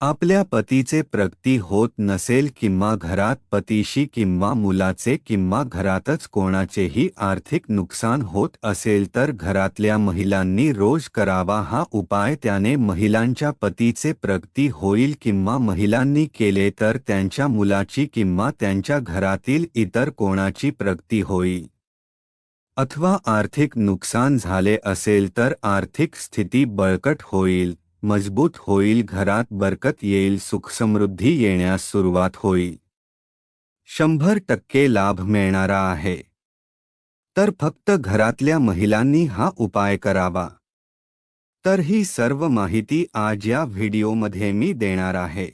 आपल्या पतीचे प्रगती होत नसेल किंवा घरात पतीशी किंवा मुलाचे किंवा घरातच कोणाचेही आर्थिक नुकसान होत असेल तर घरातल्या महिलांनी रोज करावा हा उपाय. त्याने महिलांच्या पतीचे प्रगती होईल किंवा महिलांनी केले तर त्यांच्या मुलाची किंवा त्यांच्या घरातील इतर कोणाची प्रगती होईल. अथवा आर्थिक नुकसान झाले असेल तर आर्थिक स्थिती बळकट होईल, मजबूत होईल, घरात बरकत येईल, सुखसमृद्धी येण्यास सुरुवात होईल. 100% लाभ मिळणारा आहे. तर फक्त घरातल्या महिलांनी हा उपाय करावा. तर ही सर्व माहिती आज या व्हिडिओमध्ये मी देणार आहे.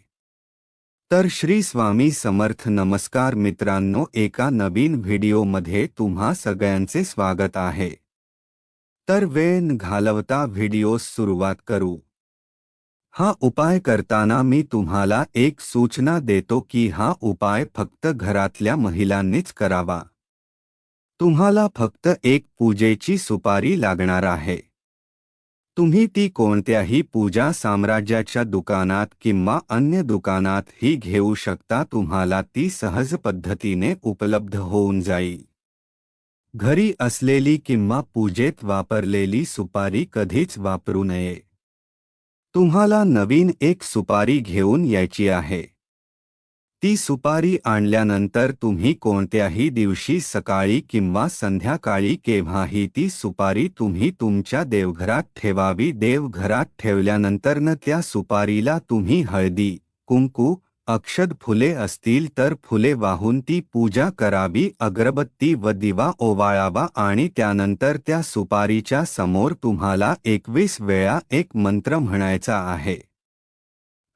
तर श्री स्वामी समर्थ. नमस्कार मित्रांनो, एका नवीन व्हिडिओमध्ये तुम्हा सगळ्यांचे स्वागत आहे. तर वेळ न घालवता व्हिडिओस सुरुवात करू. हा उपाय करताना मी तुम्हाला एक सूचना देतो की हा उपाय फक्त घरातल्या महिलांनीच करावा. तुम्हाला फक्त एक पूजेची सुपारी लागणार आहे. तुम्ही ती कोणत्याही पूजा साम्राज्याच्या दुकानात किंवा अन्य दुकानात ही घेऊ शकता. तुम्हाला ती सहज पद्धतीने उपलब्ध होऊन जाईल. घरी असलेली किंवा पूजेत वापरलेली सुपारी कधीच वापरू नये. तुम्हाला नवीन एक सुपारी घेऊन यायची आहे. ती सुपारी आणल्यानंतर तुम्ही कोणत्याही दिवशी सकाळी किंवा संध्याकाळी केव्हाही ती सुपारी तुम्ही तुमच्या देवघरात ठेवावी. देवघरात ठेवल्यानंतर त्या सुपारीला तुम्ही हळदी, कुंकू, अक्षत फुले असतील तर फुले वाहून ती पूजा करावी. अगरबत्ती व दिवा ओवाळावा आणि त्यानंतर त्या सुपारीच्या समोर तुम्हाला 21 वेळा एक मंत्र म्हणायचा आहे.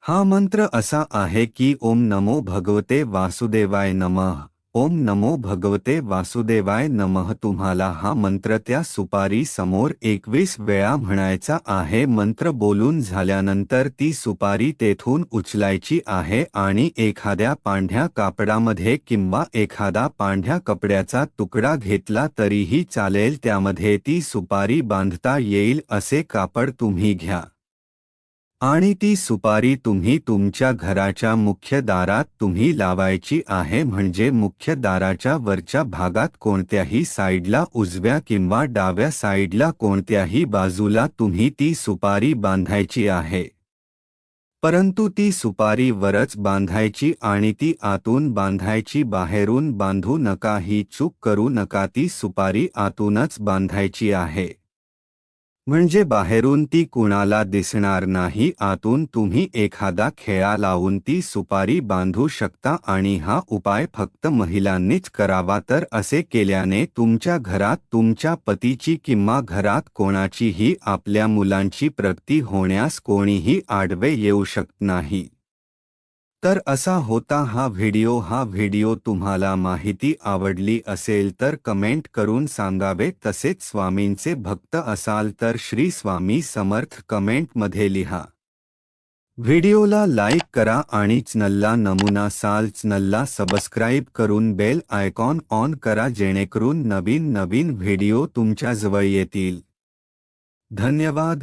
हा मंत्र असा आहे की ओम नमो भगवते वासुदेवाय नमः, ओम नमो भगवते वासुदेवाय नमः. तुम्हाला हा मंत्र त्या सुपारी समोर 21 वेळा म्हणायचा आहे. मंत्र बोलून झाल्यानंतर ती सुपारी तेथून उचलायची आहे आणि एखाद्या पांढऱ्या कापडामध्ये किंवा एखादा पांढऱ्या कपड्याचा तुकडा घेतला तरीही चालेल, त्यामध्ये ती सुपारी बांधता येईल असे कापड तुम्ही घ्या. आणि ती सुपारी तुम्ही तुमच्या घराच्या मुख्य दारात तुम्ही लावायची आहे. म्हणजे मुख्य दाराच्या वरच्या भागात कोणत्याही साईडला, उजव्या किंवा डाव्या साईडला कोणत्याही बाजूला तुम्ही ती सुपारी बांधायची आहे. परंतु ती सुपारी वरच बांधायची आणि ती आतून बांधायची, बाहेरून बांधू नका. ही चूक करू नका. ती सुपारी आतूनच बांधायची आहे. म्हणजे बाहेरून ती कुणाला दिसणार नाही. आतून तुम्ही एखादा खिळा लावून ती सुपारी बांधू शकता आणि हा उपाय फक्त महिलांनीच करावा. तर असे केल्याने तुमच्या घरात तुमच्या पतीची किंवा घरात कोणाचीही, आपल्या मुलांची प्रगती होण्यास कोणीही आडवे येऊ शकत नाही. तर असा होता हा व्हिडिओ. हा व्हिडिओ तुम्हाला माहिती आवडली असेल तर कमेंट करून सांगावे. तसेच स्वामींचे भक्त असाल तर श्री स्वामी समर्थ कमेंटमध्ये लिहा. व्हिडिओला लाईक करा आणि चॅनलला नमुना साल चॅनलला सबस्क्राईब करून बेल आयकॉन ऑन करा, जेणेकरून नवीन नवीन व्हिडिओ तुमच्याजवळ येतील. धन्यवाद.